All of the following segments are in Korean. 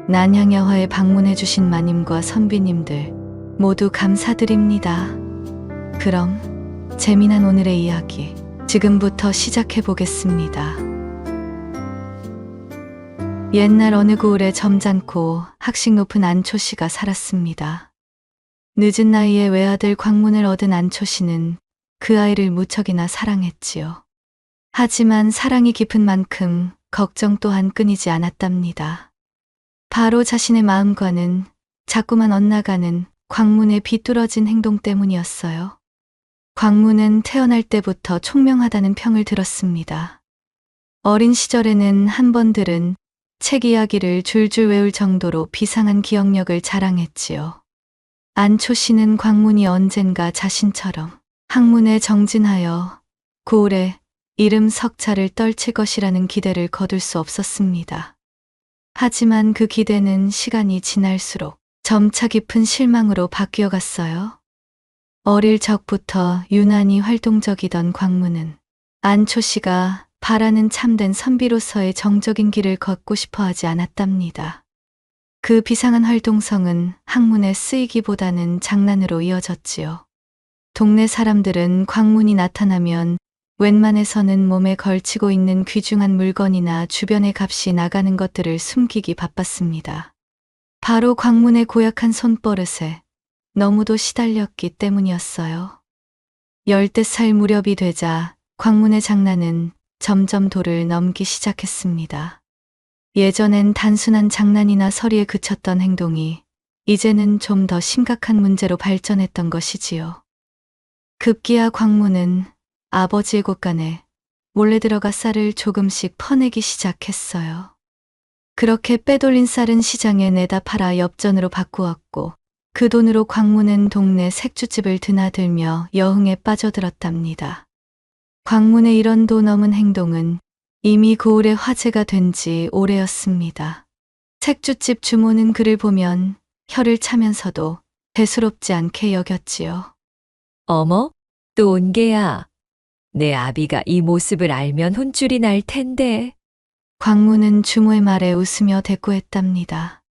난향야화에 방문해주신 마님과 선비님들 모두 감사드립니다. 그럼 재미난 오늘의 이야기 지금부터 시작해 보겠습니다. 옛날 어느 고을에 점잖고 학식 높은 안초 씨가 살았습니다. 늦은 나이에 외아들 광문을 얻은 안초 씨는 그 아이를 무척이나 사랑했지요. 하지만 사랑이 깊은 만큼 걱정 또한 끊이지 않았답니다. 바로 자신의 마음과는 자꾸만 엇나가는 광문의 비뚤어진 행동 때문이었어요. 광문은 태어날 때부터 총명하다는 평을 들었습니다. 어린 시절에는 한 번 들은 책 이야기를 줄줄 외울 정도로 비상한 기억력을 자랑했지요. 안초 씨는 광문이 언젠가 자신처럼 학문에 정진하여 고을에 이름 석자를 떨칠 것이라는 기대를 거둘 수 없었습니다. 하지만 그 기대는 시간이 지날수록 점차 깊은 실망으로 바뀌어 갔어요. 어릴 적부터 유난히 활동적이던 광문은 안초 씨가 바라는 참된 선비로서의 정적인 길을 걷고 싶어 하지 않았답니다. 그 비상한 활동성은 학문에 쓰이기보다는 장난으로 이어졌지요. 동네 사람들은 광문이 나타나면 웬만해서는 몸에 걸치고 있는 귀중한 물건이나 주변의 값이 나가는 것들을 숨기기 바빴습니다. 바로 광문의 고약한 손버릇에 너무도 시달렸기 때문이었어요. 10살 무렵이 되자 광문의 장난은 점점 도를 넘기 시작했습니다. 예전엔 단순한 장난이나 서리에 그쳤던 행동이 이제는 좀 더 심각한 문제로 발전했던 것이지요. 급기야 광문은 아버지의 곳간에 몰래 들어가 쌀을 조금씩 퍼내기 시작했어요. 그렇게 빼돌린 쌀은 시장에 내다 팔아 엽전으로 바꾸었고 그 돈으로 광문은 동네 색주집을 드나들며 여흥에 빠져들었답니다. 광문의 이런 도 넘은 행동은 이미 고을의 화제가 된 지 오래였습니다. 색주집 주모는 그를 보면 혀를 차면서도 대수롭지 않게 여겼지요. 어머, 또 온 게야. 내 아비가 이 모습을 알면 혼쭐이 날 텐데. 광문은 주모의 말에 웃으며 대꾸했답니다.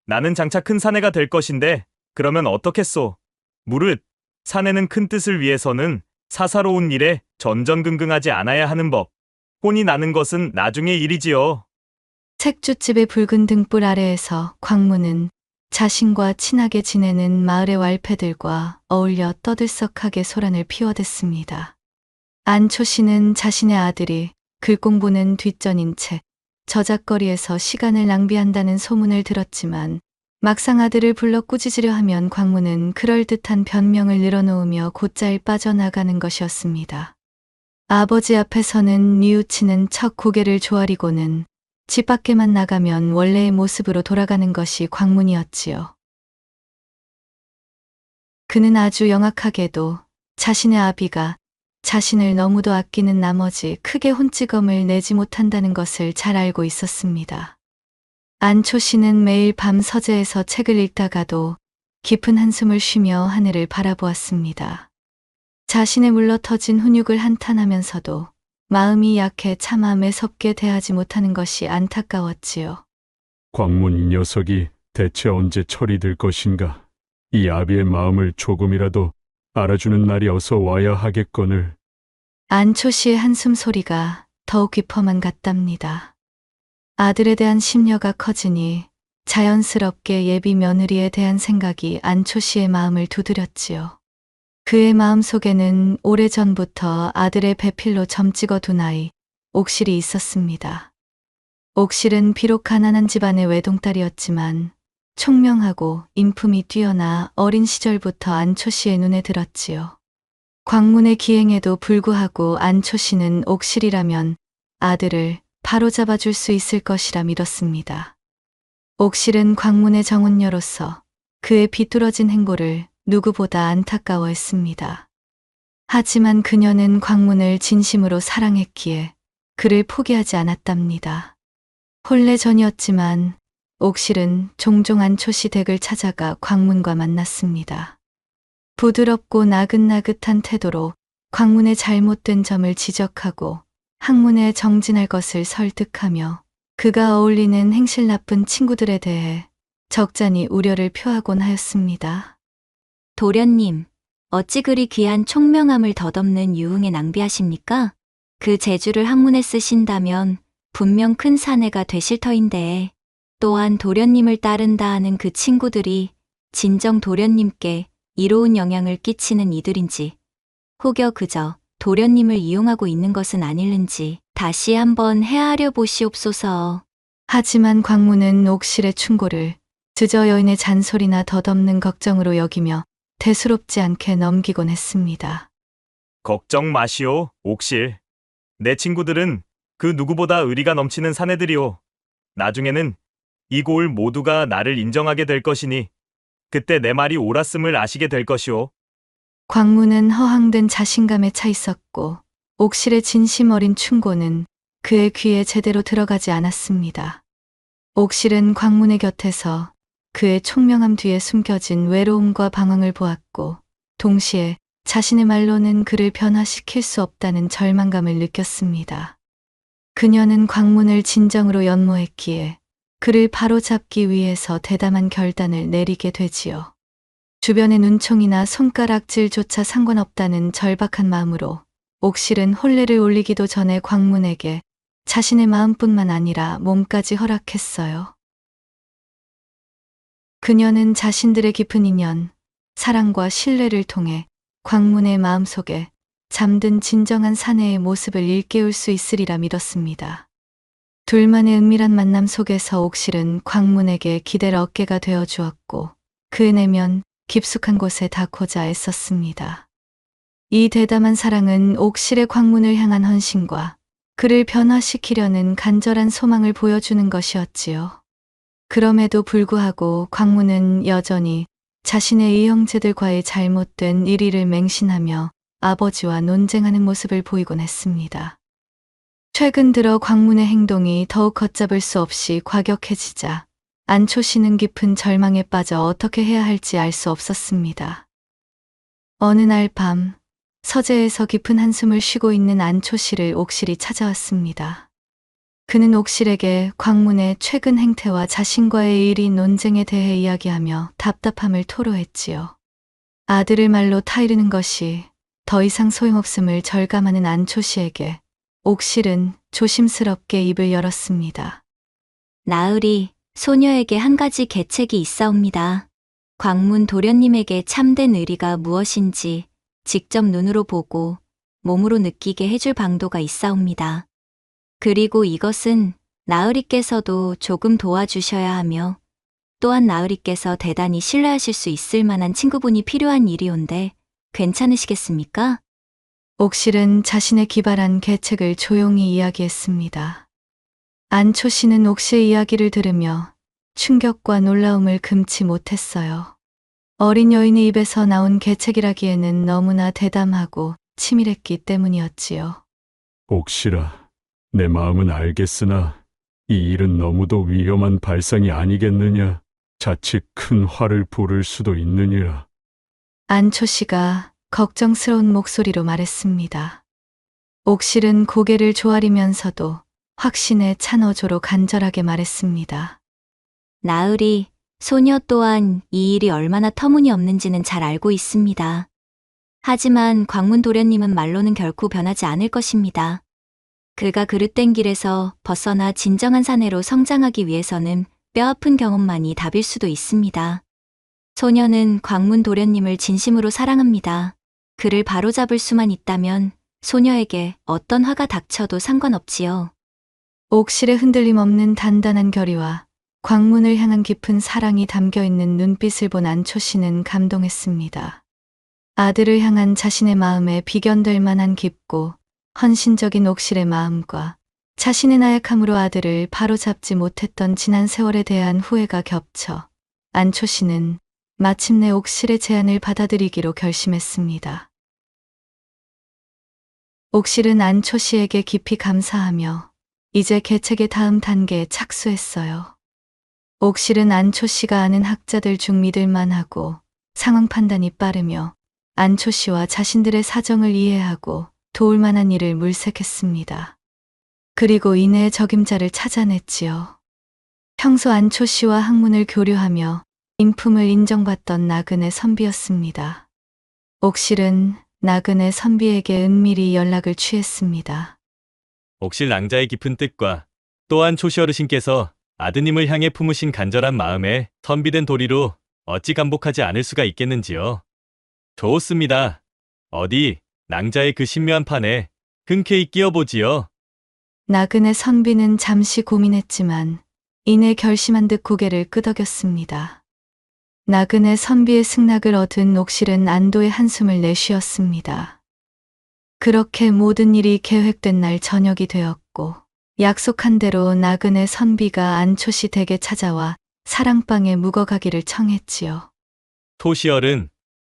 나는 장차 큰 사내가 될 것인데 그러면 어떻겠소? 무릇 사내는 큰 뜻을 위해서는 사사로운 일에 전전긍긍하지 않아야 하는 법. 혼이 나는 것은 나중의 일이지요. 색주집의 붉은 등불 아래에서 광문은 자신과 친하게 지내는 마을의 왈패들과 어울려 떠들썩하게 소란을 피워댔습니다. 안초 씨는 자신의 아들이 글 공부는 뒷전인 채 저작거리에서 시간을 낭비한다는 소문을 들었지만 막상 아들을 불러 꾸짖으려 하면 광문은 그럴듯한 변명을 늘어놓으며 곧잘 빠져나가는 것이었습니다. 아버지 앞에서는 뉘우치는 척 고개를 조아리고는 집 밖에만 나가면 원래의 모습으로 돌아가는 것이 광문이었지요. 그는 아주 영악하게도 자신의 아비가 자신을 너무도 아끼는 나머지 크게 혼찌검을 내지 못한다는 것을 잘 알고 있었습니다. 안초 씨는 매일 밤 서재에서 책을 읽다가도 깊은 한숨을 쉬며 하늘을 바라보았습니다. 자신의 물러터진 훈육을 한탄하면서도 마음이 약해 차마 매섭게 대하지 못하는 것이 안타까웠지요. 광문 이 녀석이 대체 언제 처리될 것인가? 이 아비의 마음을 조금이라도 알아주는 날이 어서 와야 하겠거늘. 안초 씨의 한숨 소리가 더욱 깊어만 갔답니다. 아들에 대한 심려가 커지니 자연스럽게 예비 며느리에 대한 생각이 안초 씨의 마음을 두드렸지요. 그의 마음속에는 오래전부터 아들의 배필로 점 찍어둔 아이 옥실이 있었습니다. 옥실은 비록 가난한 집안의 외동딸이었지만 총명하고 인품이 뛰어나 어린 시절부터 안초 씨의 눈에 들었지요. 광문의 기행에도 불구하고 안초 씨는 옥실이라면 아들을 바로잡아 줄 수 있을 것이라 믿었습니다. 옥실은 광문의 정혼녀로서 그의 비뚤어진 행보를 누구보다 안타까워했습니다. 하지만 그녀는 광문을 진심으로 사랑했기에 그를 포기하지 않았답니다. 혼례 전이었지만 옥실은 종종 안초 씨 댁을 찾아가 광문과 만났습니다. 부드럽고 나긋나긋한 태도로 광문의 잘못된 점을 지적하고 학문에 정진할 것을 설득하며 그가 어울리는 행실 나쁜 친구들에 대해 적잖이 우려를 표하곤 하였습니다. 도련님, 어찌 그리 귀한 총명함을 덧없는 유흥에 낭비하십니까? 그 재주를 학문에 쓰신다면 분명 큰 사내가 되실 터인데, 또한 도련님을 따른다 하는 그 친구들이 진정 도련님께 이로운 영향을 끼치는 이들인지, 혹여 그저 도련님을 이용하고 있는 것은 아닐는지 다시 한번 헤아려 보시옵소서. 하지만 광문은 옥실의 충고를 드저 여인의 잔소리나 덧없는 걱정으로 여기며 대수롭지 않게 넘기곤 했습니다. 걱정 마시오, 옥실. 내 친구들은 그 누구보다 의리가 넘치는 사내들이오. 나중에는 이 고을 모두가 나를 인정하게 될 것이니 그때 내 말이 옳았음을 아시게 될 것이오. 광문은 허황된 자신감에 차 있었고 옥실의 진심 어린 충고는 그의 귀에 제대로 들어가지 않았습니다. 옥실은 광문의 곁에서 그의 총명함 뒤에 숨겨진 외로움과 방황을 보았고 동시에 자신의 말로는 그를 변화시킬 수 없다는 절망감을 느꼈습니다. 그녀는 광문을 진정으로 연모했기에 그를 바로잡기 위해서 대담한 결단을 내리게 되지요. 주변의 눈총이나 손가락질조차 상관없다는 절박한 마음으로 옥실은 혼례를 올리기도 전에 광문에게 자신의 마음뿐만 아니라 몸까지 허락했어요. 그녀는 자신들의 깊은 인연, 사랑과 신뢰를 통해 광문의 마음속에 잠든 진정한 사내의 모습을 일깨울 수 있으리라 믿었습니다. 둘만의 은밀한 만남 속에서 옥실은 광문에게 기댈 어깨가 되어 주었고 그의 내면 깊숙한 곳에 닿고자 애썼습니다. 이 대담한 사랑은 옥실의 광문을 향한 헌신과 그를 변화시키려는 간절한 소망을 보여주는 것이었지요. 그럼에도 불구하고 광문은 여전히 자신의 이 형제들과의 잘못된 일의를 맹신하며 아버지와 논쟁하는 모습을 보이곤 했습니다. 최근 들어 광문의 행동이 더욱 걷잡을 수 없이 과격해지자 안초 씨는 깊은 절망에 빠져 어떻게 해야 할지 알 수 없었습니다. 어느 날 밤 서재에서 깊은 한숨을 쉬고 있는 안초 씨를 옥실이 찾아왔습니다. 그는 옥실에게 광문의 최근 행태와 자신과의 일이 논쟁에 대해 이야기하며 답답함을 토로했지요. 아들을 말로 타이르는 것이 더 이상 소용없음을 절감하는 안초 씨에게 옥실은 조심스럽게 입을 열었습니다. 나으리, 소녀에게 한 가지 계책이 있사옵니다. 광문 도련님에게 참된 의리가 무엇인지 직접 눈으로 보고 몸으로 느끼게 해줄 방도가 있사옵니다. 그리고 이것은 나으리께서도 조금 도와주셔야 하며 또한 나으리께서 대단히 신뢰하실 수 있을 만한 친구분이 필요한 일이온데 괜찮으시겠습니까? 옥실은 자신의 기발한 계책을 조용히 이야기했습니다. 안초 씨는 옥실의 이야기를 들으며 충격과 놀라움을 금치 못했어요. 어린 여인의 입에서 나온 계책이라기에는 너무나 대담하고 치밀했기 때문이었지요. 옥실아, 내 마음은 알겠으나 이 일은 너무도 위험한 발상이 아니겠느냐. 자칫 큰 화를 부를 수도 있느니라. 안초 씨가 걱정스러운 목소리로 말했습니다. 옥실은 고개를 조아리면서도 확신에 찬 어조로 간절하게 말했습니다. 나으리, 소녀 또한 이 일이 얼마나 터무니없는지는 잘 알고 있습니다. 하지만 광문 도련님은 말로는 결코 변하지 않을 것입니다. 그가 그릇된 길에서 벗어나 진정한 사내로 성장하기 위해서는 뼈아픈 경험만이 답일 수도 있습니다. 소녀는 광문 도련님을 진심으로 사랑합니다. 그를 바로잡을 수만 있다면 소녀에게 어떤 화가 닥쳐도 상관없지요. 옥실의 흔들림 없는 단단한 결의와 광문을 향한 깊은 사랑이 담겨있는 눈빛을 본 안초 씨는 감동했습니다. 아들을 향한 자신의 마음에 비견될 만한 깊고 헌신적인 옥실의 마음과 자신의 나약함으로 아들을 바로잡지 못했던 지난 세월에 대한 후회가 겹쳐 안초 씨는 마침내 옥실의 제안을 받아들이기로 결심했습니다. 옥실은 안초 씨에게 깊이 감사하며 이제 계책의 다음 단계에 착수했어요. 옥실은 안초 씨가 아는 학자들 중 믿을 만하고 상황 판단이 빠르며 안초 씨와 자신들의 사정을 이해하고 도울 만한 일을 물색했습니다. 그리고 이내 적임자를 찾아냈지요. 평소 안초 씨와 학문을 교류하며 인품을 인정받던 나그네 선비였습니다. 옥실은 나그네 선비에게 은밀히 연락을 취했습니다. 옥실 낭자의 깊은 뜻과 또한 초시 어르신께서 아드님을 향해 품으신 간절한 마음에 선비된 도리로 어찌 감복하지 않을 수가 있겠는지요. 좋습니다. 어디 낭자의 그 신묘한 판에 흔쾌히 끼어보지요. 나그네 선비는 잠시 고민했지만 이내 결심한 듯 고개를 끄덕였습니다. 나그네 선비의 승낙을 얻은 옥실은 안도의 한숨을 내쉬었습니다. 그렇게 모든 일이 계획된 날 저녁이 되었고 약속한 대로 나그네 선비가 안초씨 댁에 찾아와 사랑방에 묵어가기를 청했지요. 토시얼은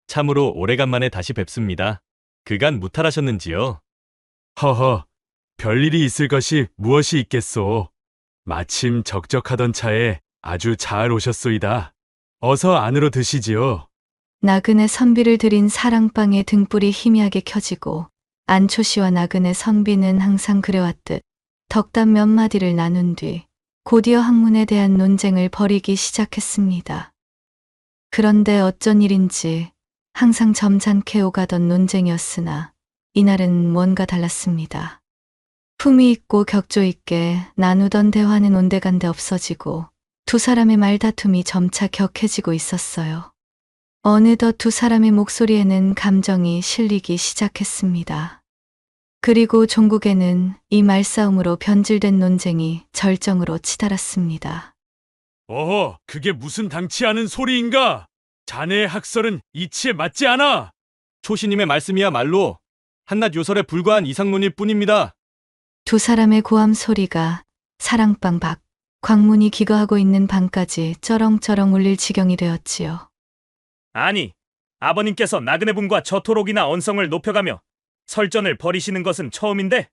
참으로 오래간만에 다시 뵙습니다. 그간 무탈하셨는지요? 허허, 별일이 있을 것이 무엇이 있겠소. 마침 적적하던 차에 아주 잘 오셨소이다. 어서 안으로 드시지요. 나그네 선비를 들인 사랑방의 등불이 희미하게 켜지고 안초씨와 나그네 선비는 항상 그래왔듯 덕담 몇 마디를 나눈 뒤 곧이어 학문에 대한 논쟁을 벌이기 시작했습니다. 그런데 어쩐 일인지 항상 점잖게 오가던 논쟁이었으나 이날은 뭔가 달랐습니다. 품위 있고 격조 있게 나누던 대화는 온데간데 없어지고 두 사람의 말다툼이 점차 격해지고 있었어요. 어느덧 두 사람의 목소리에는 감정이 실리기 시작했습니다. 그리고 종국에는 이 말싸움으로 변질된 논쟁이 절정으로 치달았습니다. 어허, 그게 무슨 당치 않은 소리인가? 자네의 학설은 이치에 맞지 않아. 초시님의 말씀이야말로 한낱 요설에 불과한 이상론일 뿐입니다. 두 사람의 고함 소리가 사랑방 밖 광문이 기거하고 있는 방까지 쩌렁쩌렁 울릴 지경이 되었지요. 아니, 아버님께서 나그네 분과 저토록이나 언성을 높여가며 설전을 벌이시는 것은 처음인데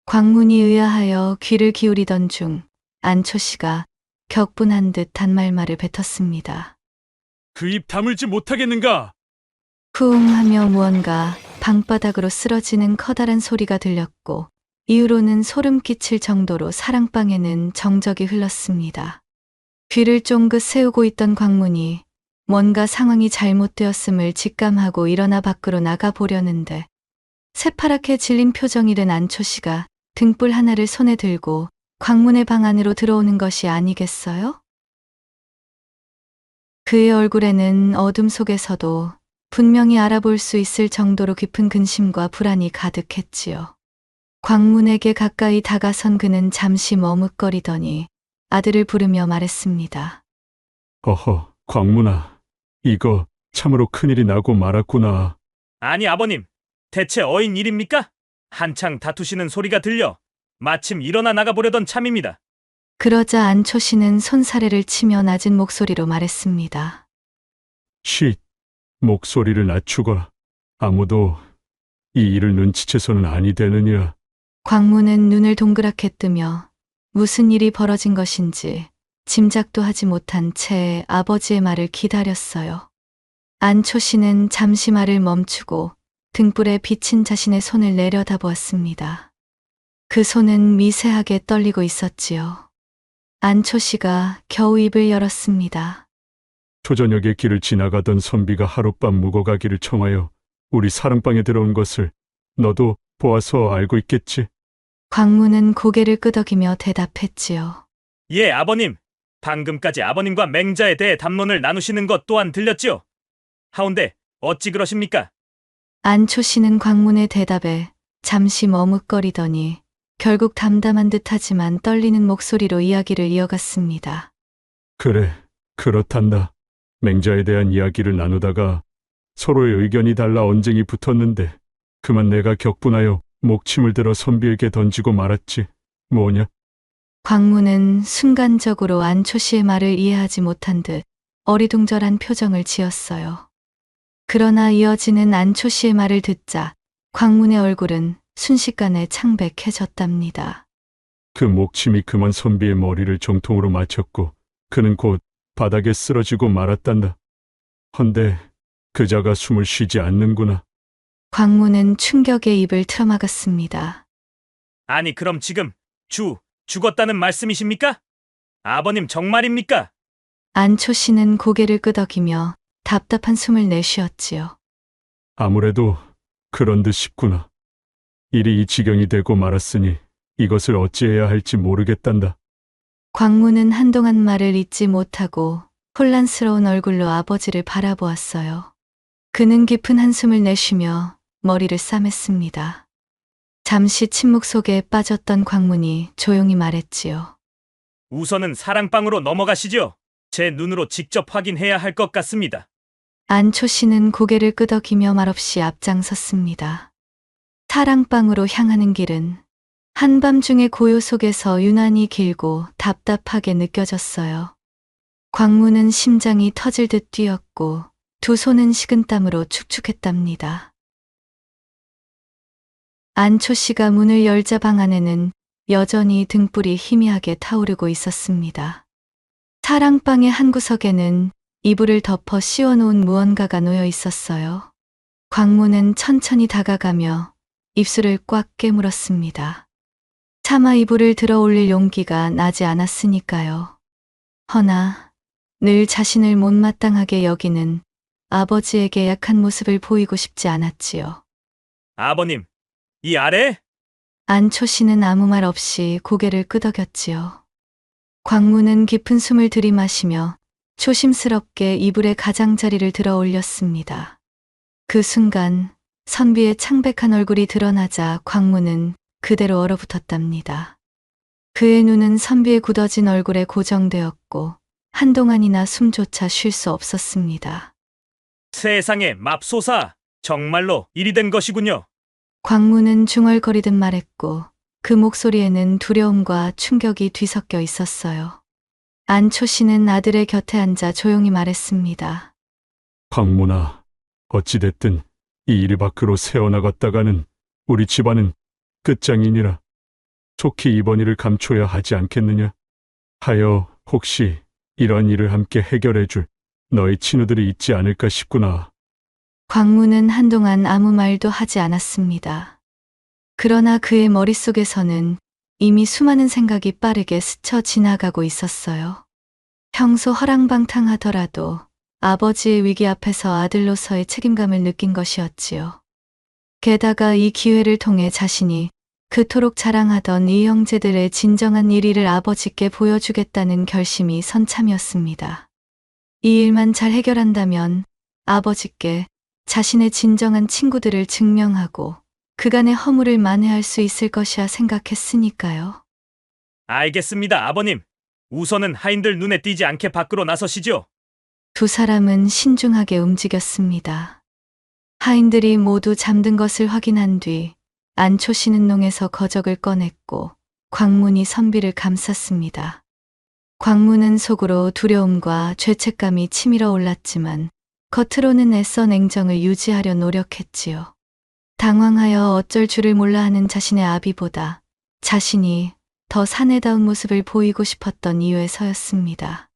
광문이 의아하여 귀를 기울이던 중 안초 씨가 격분한 듯 단말말을 뱉었습니다. 그 입 다물지 못하겠는가? 후웅하며 무언가 방바닥으로 쓰러지는 커다란 소리가 들렸고 이후로는 소름 끼칠 정도로 사랑방에는 정적이 흘렀습니다. 귀를 쫑긋 세우고 있던 광문이 뭔가 상황이 잘못되었음을 직감하고 일어나 밖으로 나가 보려는데 새파랗게 질린 표정이 된 안초 씨가 등불 하나를 손에 들고 광문의 방 안으로 들어오는 것이 아니겠어요? 그의 얼굴에는 어둠 속에서도 분명히 알아볼 수 있을 정도로 깊은 근심과 불안이 가득했지요. 광문에게 가까이 다가선 그는 잠시 머뭇거리더니 아들을 부르며 말했습니다. 어허, 광문아, 이거 참으로 큰일이 나고 말았구나. 아니 아버님, 대체 어인 일입니까? 한창 다투시는 소리가 들려 마침 일어나 나가보려던 참입니다. 그러자 안초 씨는 손사래를 치며 낮은 목소리로 말했습니다. 쉿, 목소리를 낮추고. 아무도 이 일을 눈치채서는 아니 되느냐. 광문은 눈을 동그랗게 뜨며 무슨 일이 벌어진 것인지 짐작도 하지 못한 채 아버지의 말을 기다렸어요. 안초 씨는 잠시 말을 멈추고 등불에 비친 자신의 손을 내려다보았습니다. 그 손은 미세하게 떨리고 있었지요. 안초 씨가 겨우 입을 열었습니다. 초저녁에 길을 지나가던 선비가 하룻밤 묵어가기를 청하여 우리 사랑방에 들어온 것을 너도 보아서 알고 있겠지? 광문은 고개를 끄덕이며 대답했지요. 예, 아버님. 방금까지 아버님과 맹자에 대해 담론을 나누시는 것 또한 들렸지요. 하운데 어찌 그러십니까? 안초 씨는 광문의 대답에 잠시 머뭇거리더니 결국 담담한 듯하지만 떨리는 목소리로 이야기를 이어갔습니다. 그래, 그렇단다. 맹자에 대한 이야기를 나누다가 서로의 의견이 달라 언쟁이 붙었는데 그만 내가 격분하여 목침을 들어 선비에게 던지고 말았지. 뭐냐? 광문은 순간적으로 안초 씨의 말을 이해하지 못한 듯 어리둥절한 표정을 지었어요. 그러나 이어지는 안초 씨의 말을 듣자 광문의 얼굴은 순식간에 창백해졌답니다. 그 목침이 그만 선비의 머리를 정통으로 맞췄고 그는 곧 바닥에 쓰러지고 말았단다. 헌데 그자가 숨을 쉬지 않는구나. 광문은 충격에 입을 틀어막았습니다. 아니 그럼 지금 죽었다는 말씀이십니까? 아버님 정말입니까? 안초 씨는 고개를 끄덕이며 답답한 숨을 내쉬었지요. 아무래도 그런 듯 싶구나. 일이 이 지경이 되고 말았으니 이것을 어찌해야 할지 모르겠단다. 광무는 한동안 말을 잇지 못하고 혼란스러운 얼굴로 아버지를 바라보았어요. 그는 깊은 한숨을 내쉬며 머리를 싸맸습니다. 잠시 침묵 속에 빠졌던 광문이 조용히 말했지요. 우선은 사랑방으로 넘어가시죠. 제 눈으로 직접 확인해야 할 것 같습니다. 안초 씨는 고개를 끄덕이며 말없이 앞장섰습니다. 사랑방으로 향하는 길은 한밤중의 고요 속에서 유난히 길고 답답하게 느껴졌어요. 광무는 심장이 터질 듯 뛰었고 두 손은 식은땀으로 축축했답니다. 안초 씨가 문을 열자 방 안에는 여전히 등불이 희미하게 타오르고 있었습니다. 사랑방의 한 구석에는 이불을 덮어 씌워놓은 무언가가 놓여 있었어요. 광무는 천천히 다가가며 입술을 꽉 깨물었습니다. 차마 이불을 들어 올릴 용기가 나지 않았으니까요. 허나 늘 자신을 못마땅하게 여기는 아버지에게 약한 모습을 보이고 싶지 않았지요. 아버님, 이 아래? 안초 씨는 아무 말 없이 고개를 끄덕였지요. 광무는 깊은 숨을 들이마시며 조심스럽게 이불의 가장자리를 들어 올렸습니다. 그 순간 선비의 창백한 얼굴이 드러나자 광무는 그대로 얼어붙었답니다. 그의 눈은 선비의 굳어진 얼굴에 고정되었고 한동안이나 숨조차 쉴 수 없었습니다. 세상에 맙소사, 정말로 일이 된 것이군요. 광무는 중얼거리듯 말했고 그 목소리에는 두려움과 충격이 뒤섞여 있었어요. 안초 씨는 아들의 곁에 앉아 조용히 말했습니다. 광문아, 어찌됐든 이 일 밖으로 새어나갔다가는 우리 집안은 끝장이니라. 속히 이번 일을 감춰야 하지 않겠느냐? 하여 혹시 이런 일을 함께 해결해줄 너희 친구들이 있지 않을까 싶구나. 광무는 한동안 아무 말도 하지 않았습니다. 그러나 그의 머릿속에서는 이미 수많은 생각이 빠르게 스쳐 지나가고 있었어요. 평소 허랑방탕하더라도 아버지의 위기 앞에서 아들로서의 책임감을 느낀 것이었지요. 게다가 이 기회를 통해 자신이 그토록 자랑하던 이 형제들의 진정한 일위를 아버지께 보여주겠다는 결심이 선참이었습니다. 이 일만 잘 해결한다면 아버지께 자신의 진정한 친구들을 증명하고 그간의 허물을 만회할 수 있을 것이라 생각했으니까요. 알겠습니다, 아버님. 우선은 하인들 눈에 띄지 않게 밖으로 나서시죠. 두 사람은 신중하게 움직였습니다. 하인들이 모두 잠든 것을 확인한 뒤 안초 씨는 농에서 거적을 꺼냈고 광문이 선비를 감쌌습니다. 광문은 속으로 두려움과 죄책감이 치밀어 올랐지만 겉으로는 애써 냉정을 유지하려 노력했지요. 당황하여 어쩔 줄을 몰라 하는 자신의 아비보다 자신이 더 사내다운 모습을 보이고 싶었던 이유에서였습니다.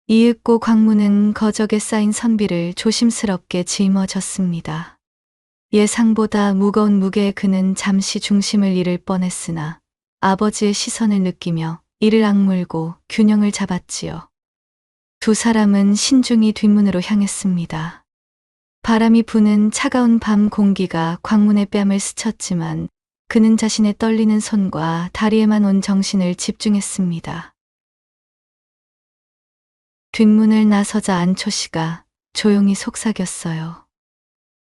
이윽고 광무는 거적에 쌓인 선비를 조심스럽게 짊어졌습니다. 예상보다 무거운 무게에 그는 잠시 중심을 잃을 뻔했으나 아버지의 시선을 느끼며 이를 악물고 균형을 잡았지요. 두 사람은 신중히 뒷문으로 향했습니다. 바람이 부는 차가운 밤 공기가 광문의 뺨을 스쳤지만 그는 자신의 떨리는 손과 다리에만 온 정신을 집중했습니다. 뒷문을 나서자 안초 씨가 조용히 속삭였어요.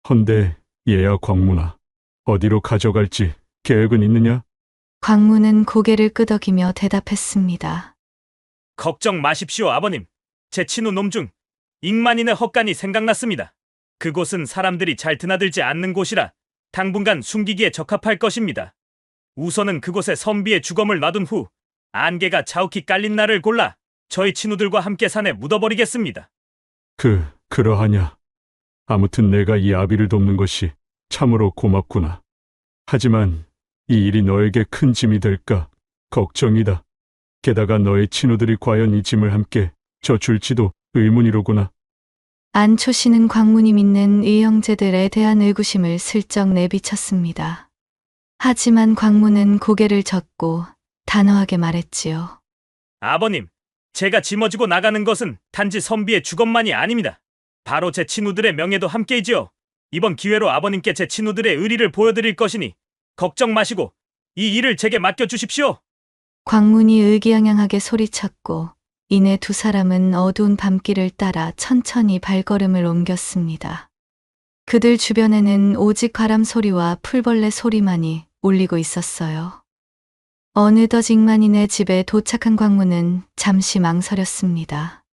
헌데 얘야 광문아, 어디로 가져갈지 계획은 있느냐? 광문은 고개를 끄덕이며 대답했습니다. 걱정 마십시오, 아버님. 제 친후 놈 중 익만인의 헛간이 생각났습니다. 그곳은 사람들이 잘 드나들지 않는 곳이라 당분간 숨기기에 적합할 것입니다. 우선은 그곳에 선비의 주검을 놔둔 후 안개가 자욱히 깔린 날을 골라 저희 친구들과 함께 산에 묻어버리겠습니다. 그러하냐. 아무튼 내가 이 아비를 돕는 것이 참으로 고맙구나. 하지만 이 일이 너에게 큰 짐이 될까 걱정이다. 게다가 너의 친구들이 과연 이 짐을 함께 져줄지도 의문이로구나. 안초 씨는 광문이 믿는 이 형제들에 대한 의구심을 슬쩍 내비쳤습니다. 하지만 광문은 고개를 젓고 단호하게 말했지요. 아버님, 제가 짊어지고 나가는 것은 단지 선비의 주것만이 아닙니다. 바로 제 친구들의 명예도 함께이지요. 이번 기회로 아버님께 제 친구들의 의리를 보여드릴 것이니 걱정 마시고 이 일을 제게 맡겨주십시오. 광문이 의기양양하게 소리쳤고 이내 두 사람은 어두운 밤길을 따라 천천히 발걸음을 옮겼습니다. 그들 주변에는 오직 바람 소리와 풀벌레 소리만이 울리고 있었어요. 어느덧 익만이네 집에 도착한 광문은 잠시 망설였습니다.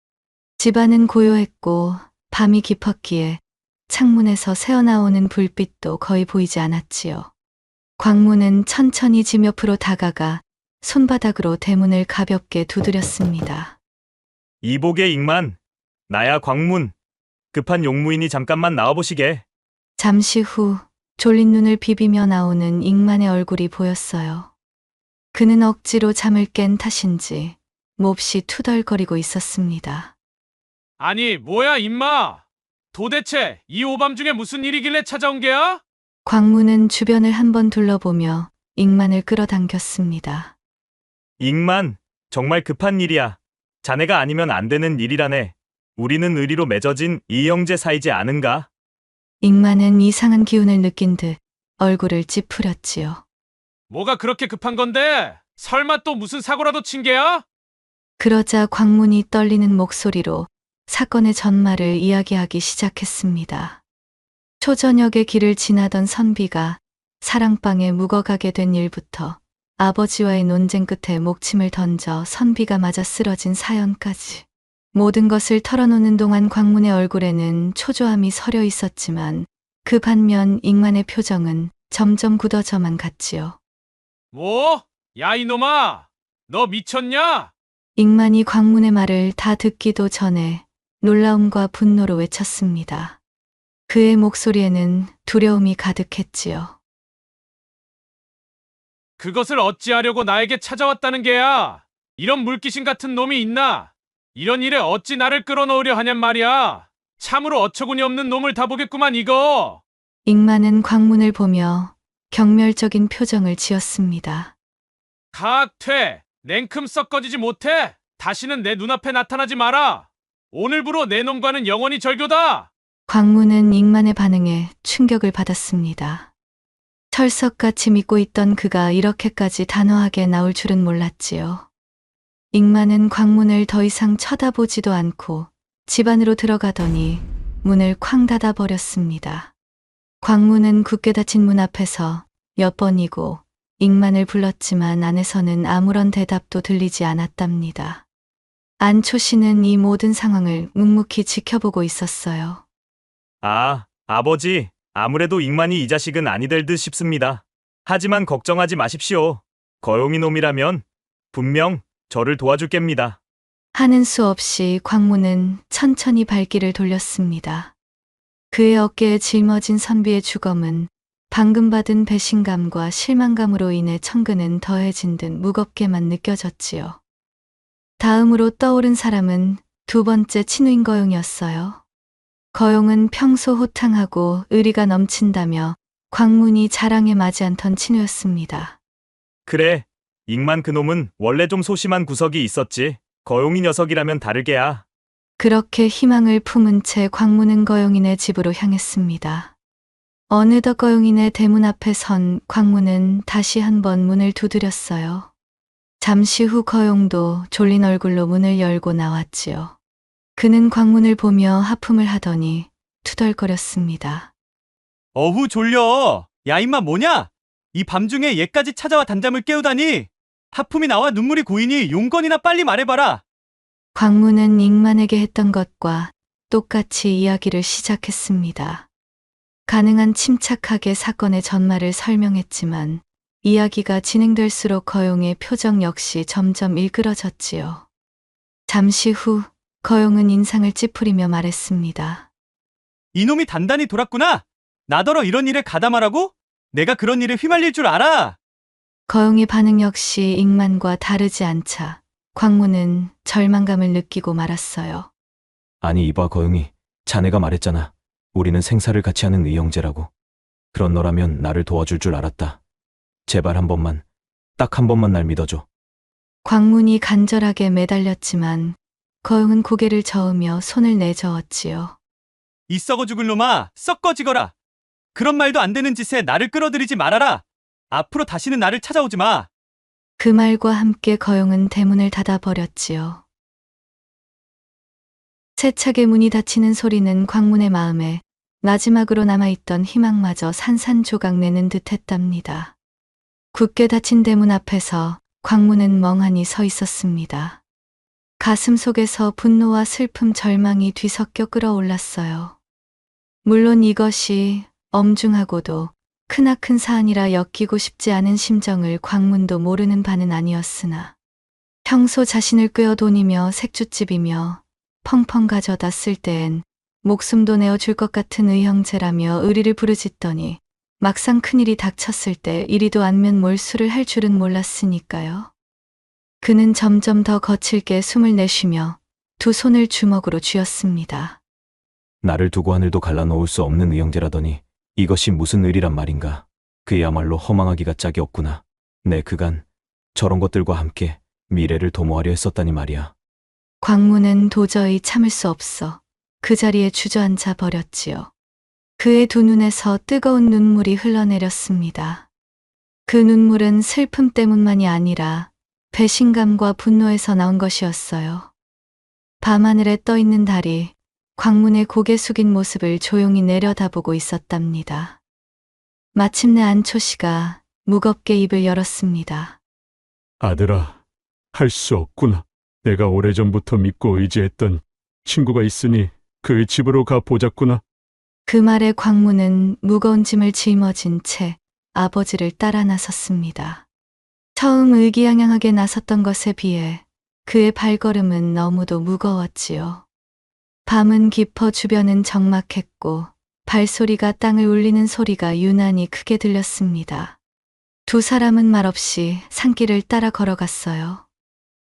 집안은 고요했고 밤이 깊었기에 창문에서 새어나오는 불빛도 거의 보이지 않았지요. 광문은 천천히 집 옆으로 다가가 손바닥으로 대문을 가볍게 두드렸습니다. 이복의 익만, 나야 광문. 급한 용무이니 잠깐만 나와보시게. 잠시 후 졸린 눈을 비비며 나오는 익만의 얼굴이 보였어요. 그는 억지로 잠을 깬 탓인지 몹시 투덜거리고 있었습니다. 아니, 뭐야, 임마! 도대체 이 오밤중에 무슨 일이길래 찾아온 게야? 광문은 주변을 한번 둘러보며 익만을 끌어당겼습니다. 익만, 정말 급한 일이야. 자네가 아니면 안 되는 일이라네. 우리는 의리로 맺어진 이형제 사이지 않은가? 익만은 이상한 기운을 느낀 듯 얼굴을 찌푸렸지요. 뭐가 그렇게 급한 건데? 설마 또 무슨 사고라도 친 게야? 그러자 광문이 떨리는 목소리로 사건의 전말을 이야기하기 시작했습니다. 초저녁에 길을 지나던 선비가 사랑방에 묵어가게 된 일부터 아버지와의 논쟁 끝에 목침을 던져 선비가 맞아 쓰러진 사연까지 모든 것을 털어놓는 동안 광문의 얼굴에는 초조함이 서려 있었지만 그 반면 익만의 표정은 점점 굳어져만 갔지요. 뭐? 야, 이놈아! 너 미쳤냐? 익만이 광문의 말을 다 듣기도 전에 놀라움과 분노로 외쳤습니다. 그의 목소리에는 두려움이 가득했지요. 그것을 어찌하려고 나에게 찾아왔다는 게야? 이런 물귀신 같은 놈이 있나? 이런 일에 어찌 나를 끌어넣으려 하냔 말이야. 참으로 어처구니 없는 놈을 다 보겠구만, 이거. 익만은 광문을 보며 경멸적인 표정을 지었습니다. 퇴! 냉큼 썩거지지 못해! 다시는 내 눈앞에 나타나지 마라! 오늘부로 내 놈과는 영원히 절교다! 광문은 익만의 반응에 충격을 받았습니다. 철석같이 믿고 있던 그가 이렇게까지 단호하게 나올 줄은 몰랐지요. 익만은 광문을 더 이상 쳐다보지도 않고 집 안으로 들어가더니 문을 쾅 닫아버렸습니다. 광문은 굳게 닫힌 문 앞에서 몇 번이고 익만을 불렀지만 안에서는 아무런 대답도 들리지 않았답니다. 안초 씨는 이 모든 상황을 묵묵히 지켜보고 있었어요. 아, 아버지, 아무래도 익만이 이 자식은 아니 될 듯 싶습니다. 하지만 걱정하지 마십시오. 거용이 놈이라면 분명 저를 도와줄 geb니다. 하는 수 없이 광문은 천천히 발길을 돌렸습니다. 그의 어깨에 짊어진 선비의 주검은 방금 받은 배신감과 실망감으로 인해 천근은 더해진 듯 무겁게만 느껴졌지요. 다음으로 떠오른 사람은 두 번째 친우인 거용이었어요. 거용은 평소 호탕하고 의리가 넘친다며 광문이 자랑에 맞지 않던 친우였습니다. 그래, 익만 그놈은 원래 좀 소심한 구석이 있었지. 거용이 녀석이라면 다르게야. 그렇게 희망을 품은 채 광문은 거용인의 집으로 향했습니다. 어느덧 거용인의 대문 앞에 선 광문은 다시 한번 문을 두드렸어요. 잠시 후 거용도 졸린 얼굴로 문을 열고 나왔지요. 그는 광문을 보며 하품을 하더니 투덜거렸습니다. 어후 졸려. 야 임마 뭐냐? 이 밤중에 얘까지 찾아와 단잠을 깨우다니. 하품이 나와 눈물이 고이니 용건이나 빨리 말해봐라. 광문은 익만에게 했던 것과 똑같이 이야기를 시작했습니다. 가능한 침착하게 사건의 전말을 설명했지만 이야기가 진행될수록 거용의 표정 역시 점점 일그러졌지요. 잠시 후 거용은 인상을 찌푸리며 말했습니다. 이놈이 단단히 돌았구나. 나더러 이런 일에 가담하라고? 내가 그런 일에 휘말릴 줄 알아. 거용의 반응 역시 익만과 다르지 않자 광문은 절망감을 느끼고 말았어요. 아니 이봐 거용이, 자네가 말했잖아. 우리는 생사를 같이 하는 의형제라고. 그런 너라면 나를 도와줄 줄 알았다. 제발 한 번만, 딱 한 번만 날 믿어줘. 광문이 간절하게 매달렸지만 거용은 고개를 저으며 손을 내저었지요. 이 썩어 죽을 놈아, 썩 꺼지거라. 그런 말도 안 되는 짓에 나를 끌어들이지 말아라. 앞으로 다시는 나를 찾아오지 마. 그 말과 함께 거용은 대문을 닫아버렸지요. 세차게 문이 닫히는 소리는 광문의 마음에 마지막으로 남아있던 희망마저 산산조각 내는 듯했답니다. 굳게 닫힌 대문 앞에서 광문은 멍하니 서 있었습니다. 가슴 속에서 분노와 슬픔, 절망이 뒤섞여 끌어올랐어요. 물론 이것이 엄중하고도 크나큰 사안이라 엮이고 싶지 않은 심정을 광문도 모르는 바는 아니었으나 평소 자신을 꿰어돈이며 색주집이며 펑펑 가져다 쓸 때엔 목숨도 내어줄 것 같은 의형제라며 의리를 부르짖더니 막상 큰일이 닥쳤을 때 이리도 안면 몰수를 할 줄은 몰랐으니까요. 그는 점점 더 거칠게 숨을 내쉬며 두 손을 주먹으로 쥐었습니다. 나를 두고 하늘도 갈라놓을 수 없는 의형제라더니 이것이 무슨 의리란 말인가. 그야말로 허망하기가 짝이 없구나. 내 그간 저런 것들과 함께 미래를 도모하려 했었다니 말이야. 광문은 도저히 참을 수 없어 그 자리에 주저앉아 버렸지요. 그의 두 눈에서 뜨거운 눈물이 흘러내렸습니다. 그 눈물은 슬픔 때문만이 아니라 배신감과 분노에서 나온 것이었어요. 밤하늘에 떠있는 달이 광문의 고개 숙인 모습을 조용히 내려다보고 있었답니다. 마침내 안초 씨가 무겁게 입을 열었습니다. 아들아, 할 수 없구나. 내가 오래전부터 믿고 의지했던 친구가 있으니 그의 집으로 가 보자꾸나. 그 말에 광문은 무거운 짐을 짊어진 채 아버지를 따라 나섰습니다. 처음 의기양양하게 나섰던 것에 비해 그의 발걸음은 너무도 무거웠지요. 밤은 깊어 주변은 적막했고 발소리가 땅을 울리는 소리가 유난히 크게 들렸습니다. 두 사람은 말없이 산길을 따라 걸어갔어요.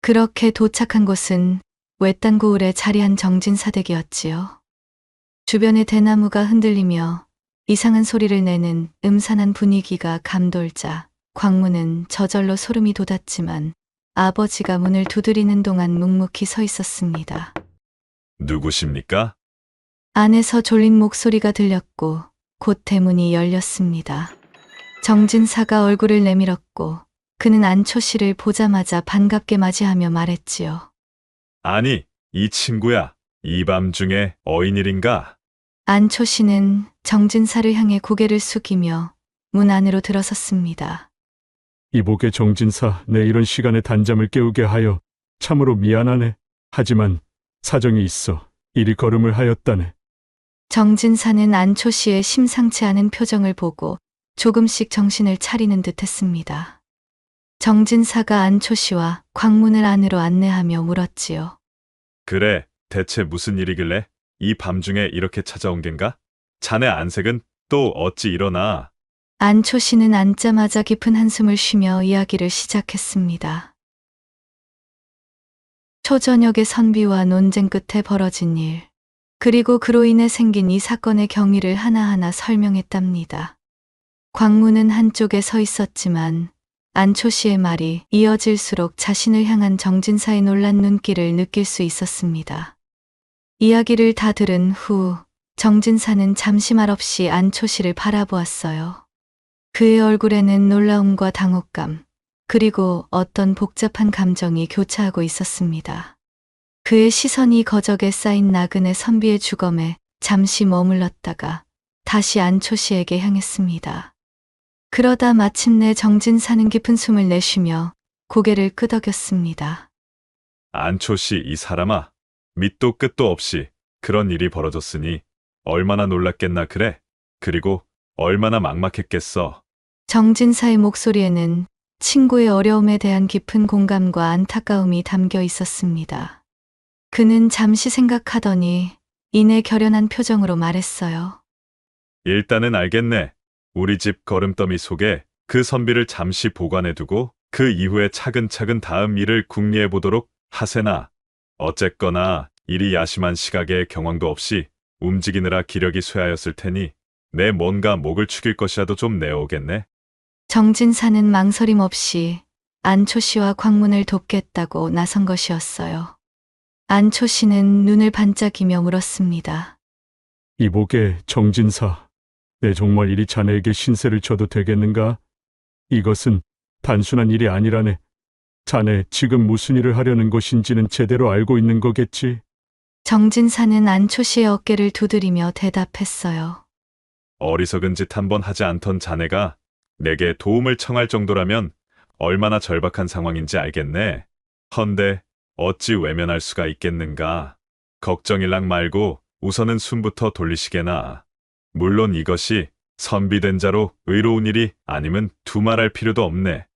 그렇게 도착한 곳은 외딴 고을에 자리한 정진사댁이었지요. 주변의 대나무가 흔들리며 이상한 소리를 내는 음산한 분위기가 감돌자 광문은 저절로 소름이 돋았지만 아버지가 문을 두드리는 동안 묵묵히 서 있었습니다. 누구십니까? 안에서 졸린 목소리가 들렸고 곧 대문이 열렸습니다. 정진사가 얼굴을 내밀었고 그는 안초 씨를 보자마자 반갑게 맞이하며 말했지요. 아니, 이 친구야. 이 밤중에 어인일인가? 안초 씨는 정진사를 향해 고개를 숙이며 문 안으로 들어섰습니다. 이복의 정진사, 내 이런 시간에 단잠을 깨우게 하여 참으로 미안하네. 하지만 사정이 있어 이리 걸음을 하였다네. 정진사는 안초 씨의 심상치 않은 표정을 보고 조금씩 정신을 차리는 듯 했습니다. 정진사가 안초 씨와 광문을 안으로 안내하며 물었지요. 그래, 대체 무슨 일이길래 이 밤중에 이렇게 찾아온 겐가? 자네 안색은 또 어찌 일어나? 안초 씨는 앉자마자 깊은 한숨을 쉬며 이야기를 시작했습니다. 초저녁의 선비와 논쟁 끝에 벌어진 일, 그리고 그로 인해 생긴 이 사건의 경위를 하나하나 설명했답니다. 광문은 한쪽에 서 있었지만 안초 씨의 말이 이어질수록 자신을 향한 정진사의 놀란 눈길을 느낄 수 있었습니다. 이야기를 다 들은 후 정진사는 잠시 말없이 안초 씨를 바라보았어요. 그의 얼굴에는 놀라움과 당혹감, 그리고 어떤 복잡한 감정이 교차하고 있었습니다. 그의 시선이 거적에 쌓인 나그네 선비의 주검에 잠시 머물렀다가 다시 안초 씨에게 향했습니다. 그러다 마침내 정진사는 깊은 숨을 내쉬며 고개를 끄덕였습니다. 안초 씨, 이 사람아. 밑도 끝도 없이 그런 일이 벌어졌으니 얼마나 놀랐겠나 그래. 그리고 얼마나 막막했겠어. 정진사의 목소리에는 친구의 어려움에 대한 깊은 공감과 안타까움이 담겨 있었습니다. 그는 잠시 생각하더니 이내 결연한 표정으로 말했어요. 일단은 알겠네. 우리 집 걸음더미 속에 그 선비를 잠시 보관해두고 그 이후에 차근차근 다음 일을 궁리해 보도록 하세나. 어쨌거나 이리 야심한 시각에 경황도 없이 움직이느라 기력이 쇠하였을 테니 내 뭔가 목을 축일 것이라도 좀 내어오겠네. 정진사는 망설임 없이 안초 씨와 광문을 돕겠다고 나선 것이었어요. 안초 씨는 눈을 반짝이며 물었습니다. 이복의 정진사, 내 정말 이리 자네에게 신세를 져도 되겠는가? 이것은 단순한 일이 아니라네. 자네 지금 무슨 일을 하려는 것인지는 제대로 알고 있는 거겠지? 정진사는 안초 씨의 어깨를 두드리며 대답했어요. 어리석은 짓 한 번 하지 않던 자네가 내게 도움을 청할 정도라면 얼마나 절박한 상황인지 알겠네. 헌데 어찌 외면할 수가 있겠는가. 걱정일랑 말고 우선은 숨부터 돌리시게나. 물론 이것이 선비된 자로 의로운 일이 아니면 두말할 필요도 없네.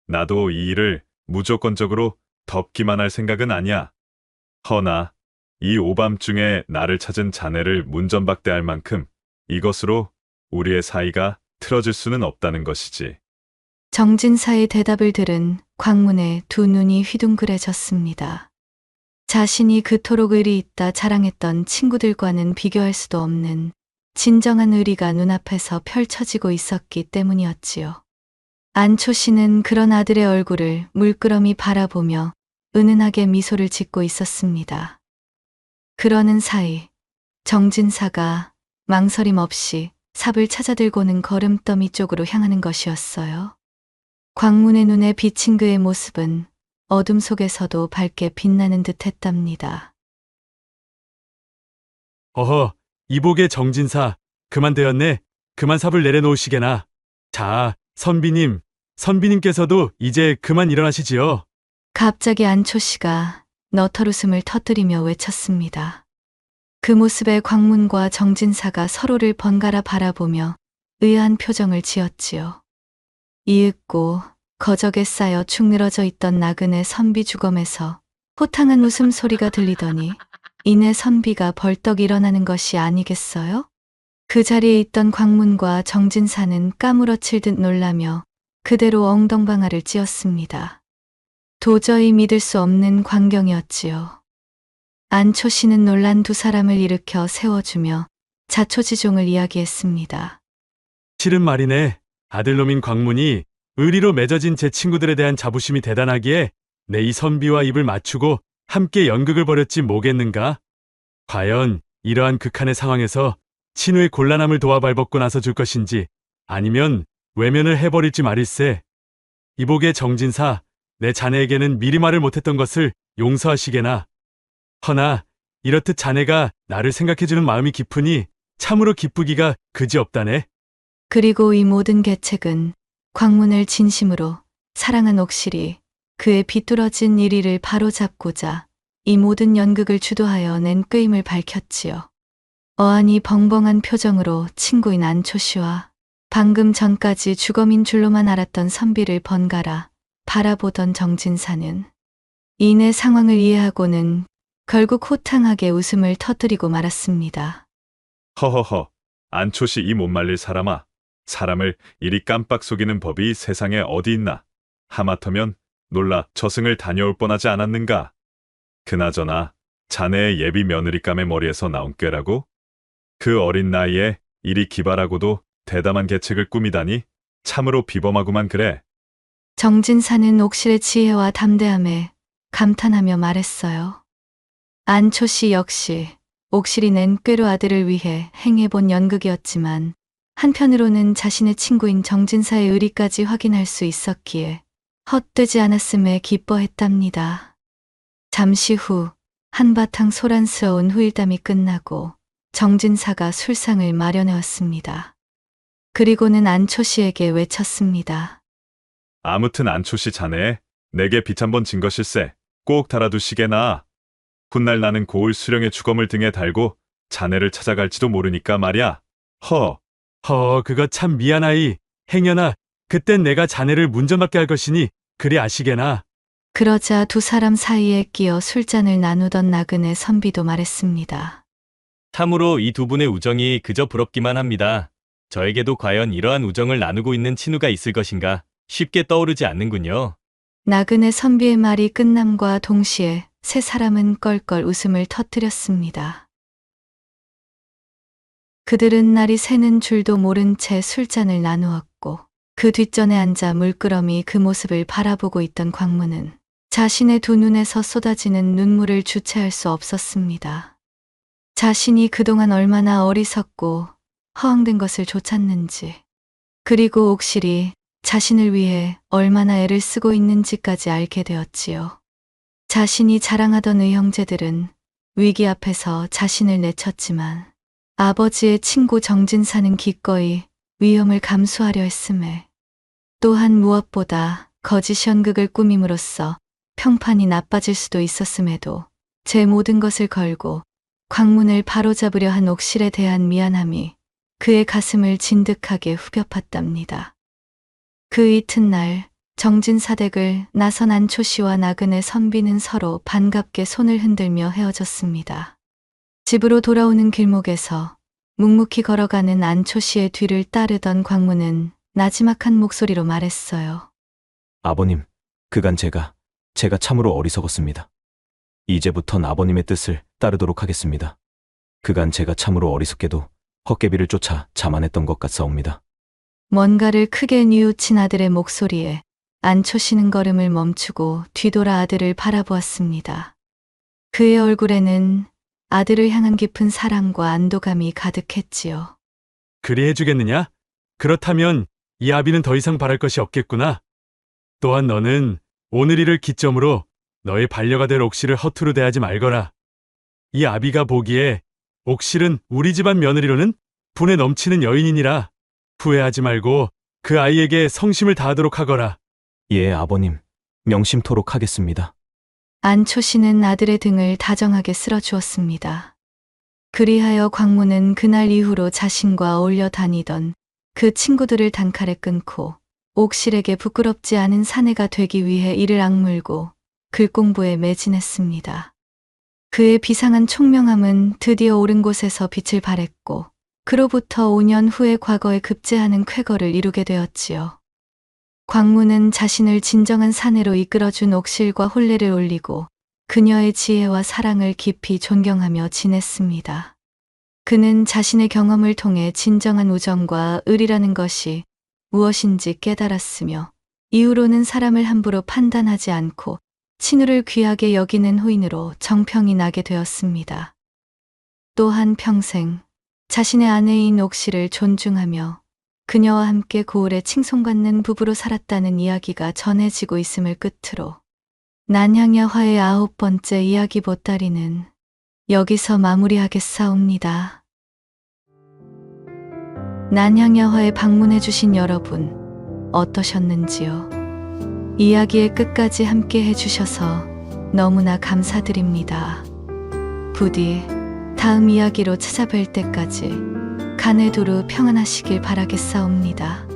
나도 이 일을 무조건적으로 덮기만 할 생각은 아니야. 허나 이 오밤중에 나를 찾은 자네를 문전박대할 만큼 이것으로 우리의 사이가 틀어질 수는 없다는 것이지. 정진사의 대답을 들은 광문의 두 눈이 휘둥그레졌습니다. 자신이 그토록 의리 있다 자랑했던 친구들과는 비교할 수도 없는 진정한 의리가 눈앞에서 펼쳐지고 있었기 때문이었지요. 안초 씨는 그런 아들의 얼굴을 물끄러미 바라보며 은은하게 미소를 짓고 있었습니다. 그러는 사이 정진사가 망설임 없이 삽을 찾아들고는 걸음더미 쪽으로 향하는 것이었어요. 광문의 눈에 비친 그의 모습은 어둠 속에서도 밝게 빛나는 듯 했답니다. 어허, 이복의 정진사, 그만 되었네. 그만 삽을 내려놓으시게나. 자, 선비님께서도 이제 그만 일어나시지요. 갑자기 안초 씨가 너털웃음을 터뜨리며 외쳤습니다. 그 모습에 광문과 정진사가 서로를 번갈아 바라보며 의아한 표정을 지었지요. 이윽고 거적에 쌓여 축 늘어져 있던 나그네 선비 주검에서 호탕한 웃음소리가 들리더니 이내 선비가 벌떡 일어나는 것이 아니겠어요? 그 자리에 있던 광문과 정진사는 까무러칠 듯 놀라며 그대로 엉덩방아를 찧었습니다. 도저히 믿을 수 없는 광경이었지요. 안초 씨는 놀란 두 사람을 일으켜 세워주며 자초지종을 이야기했습니다. 실은 말이네. 아들놈인 광문이 의리로 맺어진 제 친구들에 대한 자부심이 대단하기에 내 이 선비와 입을 맞추고 함께 연극을 벌였지 뭐겠는가? 과연 이러한 극한의 상황에서 친우의 곤란함을 도와 발벗고 나서 줄 것인지 아니면 외면을 해버릴지 말일세. 이복의 정진사, 내 자네에게는 미리 말을 못했던 것을 용서하시게나. 허나 이렇듯 자네가 나를 생각해주는 마음이 깊으니 참으로 기쁘기가 그지없다네. 그리고 이 모든 계책은 광문을 진심으로 사랑한 옥실이 그의 비뚤어진 일의를 바로잡고자 이 모든 연극을 주도하여 낸 꾀임을 밝혔지요. 어안이 벙벙한 표정으로 친구인 안초 씨와 방금 전까지 주검인 줄로만 알았던 선비를 번갈아 바라보던 정진사는 이내 상황을 이해하고는 결국 호탕하게 웃음을 터뜨리고 말았습니다. 허허허, 안초시 이 못 말릴 사람아. 사람을 이리 깜빡 속이는 법이 세상에 어디 있나. 하마터면 놀라 저승을 다녀올 뻔하지 않았는가. 그나저나 자네의 예비 며느리감의 머리에서 나온 꾀라고? 그 어린 나이에 이리 기발하고도 대담한 계책을 꾸미다니 참으로 비범하구만 그래. 정진사는 옥실의 지혜와 담대함에 감탄하며 말했어요. 안초 씨 역시 옥실이 낸 꾀로 아들을 위해 행해본 연극이었지만 한편으로는 자신의 친구인 정진사의 의리까지 확인할 수 있었기에 헛되지 않았음에 기뻐했답니다. 잠시 후 한바탕 소란스러운 후일담이 끝나고 정진사가 술상을 마련해왔습니다. 그리고는 안초 씨에게 외쳤습니다. 아무튼 안초시 자네, 내게 빛 한번 진 것일세. 꼭 달아두시게나. 훗날 나는 고을 수령의 주검을 등에 달고 자네를 찾아갈지도 모르니까 말야. 그거 참 미안하이. 행여나 그땐 내가 자네를 문전받게 할 것이니 그리 아시게나. 그러자 두 사람 사이에 끼어 술잔을 나누던 나그네 선비도 말했습니다. 참으로 이 두 분의 우정이 그저 부럽기만 합니다. 저에게도 과연 이러한 우정을 나누고 있는 친우가 있을 것인가 쉽게 떠오르지 않는군요. 나그네 선비의 말이 끝남과 동시에 세 사람은 껄껄 웃음을 터뜨렸습니다. 그들은 날이 새는 줄도 모른 채 술잔을 나누었고 그 뒷전에 앉아 물끄러미 그 모습을 바라보고 있던 광문은 자신의 두 눈에서 쏟아지는 눈물을 주체할 수 없었습니다. 자신이 그동안 얼마나 어리석고 허황된 것을 좇았는지, 그리고 옥실이 자신을 위해 얼마나 애를 쓰고 있는지까지 알게 되었지요. 자신이 자랑하던 의형제들은 위기 앞에서 자신을 내쳤지만 아버지의 친구 정진사는 기꺼이 위험을 감수하려 했음에, 또한 무엇보다 거짓 연극을 꾸밈으로써 평판이 나빠질 수도 있었음에도 제 모든 것을 걸고 광문을 바로잡으려 한 옥실에 대한 미안함이 그의 가슴을 진득하게 후벼 팠답니다. 그 이튿날 정진사댁을 나선 안초 씨와 나그네 선비는 서로 반갑게 손을 흔들며 헤어졌습니다. 집으로 돌아오는 길목에서 묵묵히 걸어가는 안초 씨의 뒤를 따르던 광문은 나지막한 목소리로 말했어요. 아버님, 그간 제가 참으로 어리석었습니다. 이제부턴 아버님의 뜻을 따르도록 하겠습니다. 그간 제가 참으로 어리석게도 헛개비를 쫓아 자만했던 것 같사옵니다. 뭔가를 크게 뉘우친 아들의 목소리에 안초 씨는 걸음을 멈추고 뒤돌아 아들을 바라보았습니다. 그의 얼굴에는 아들을 향한 깊은 사랑과 안도감이 가득했지요. 그리 해주겠느냐? 그렇다면 이 아비는 더 이상 바랄 것이 없겠구나. 또한 너는 오늘 일을 기점으로 너의 반려가 될 옥실을 허투루 대하지 말거라. 이 아비가 보기에 옥실은 우리 집안 며느리로는 분에 넘치는 여인이니라. 후회하지 말고 그 아이에게 성심을 다하도록 하거라. 예, 아버님, 명심토록 하겠습니다. 안초 씨는 아들의 등을 다정하게 쓸어주었습니다. 그리하여 광문은 그날 이후로 자신과 어울려 다니던 그 친구들을 단칼에 끊고 옥실에게 부끄럽지 않은 사내가 되기 위해 이를 악물고 글공부에 매진했습니다. 그의 비상한 총명함은 드디어 옳은 곳에서 빛을 발했고 그로부터 5년 후에 과거에 급제하는 쾌거를 이루게 되었지요. 광문은 자신을 진정한 사내로 이끌어준 옥실과 혼례를 올리고 그녀의 지혜와 사랑을 깊이 존경하며 지냈습니다. 그는 자신의 경험을 통해 진정한 우정과 의리라는 것이 무엇인지 깨달았으며 이후로는 사람을 함부로 판단하지 않고 친우를 귀하게 여기는 후인으로 정평이 나게 되었습니다. 또한 평생 자신의 아내인 옥실을 존중하며 그녀와 함께 고을에 칭송받는 부부로 살았다는 이야기가 전해지고 있음을 끝으로 난향야화의 9번째 이야기 보따리는 여기서 마무리하겠사옵니다. 난향야화에 방문해주신 여러분 어떠셨는지요? 이야기의 끝까지 함께 해주셔서 너무나 감사드립니다. 부디 다음 이야기로 찾아뵐 때까지 간에 두루 평안하시길 바라겠사옵니다.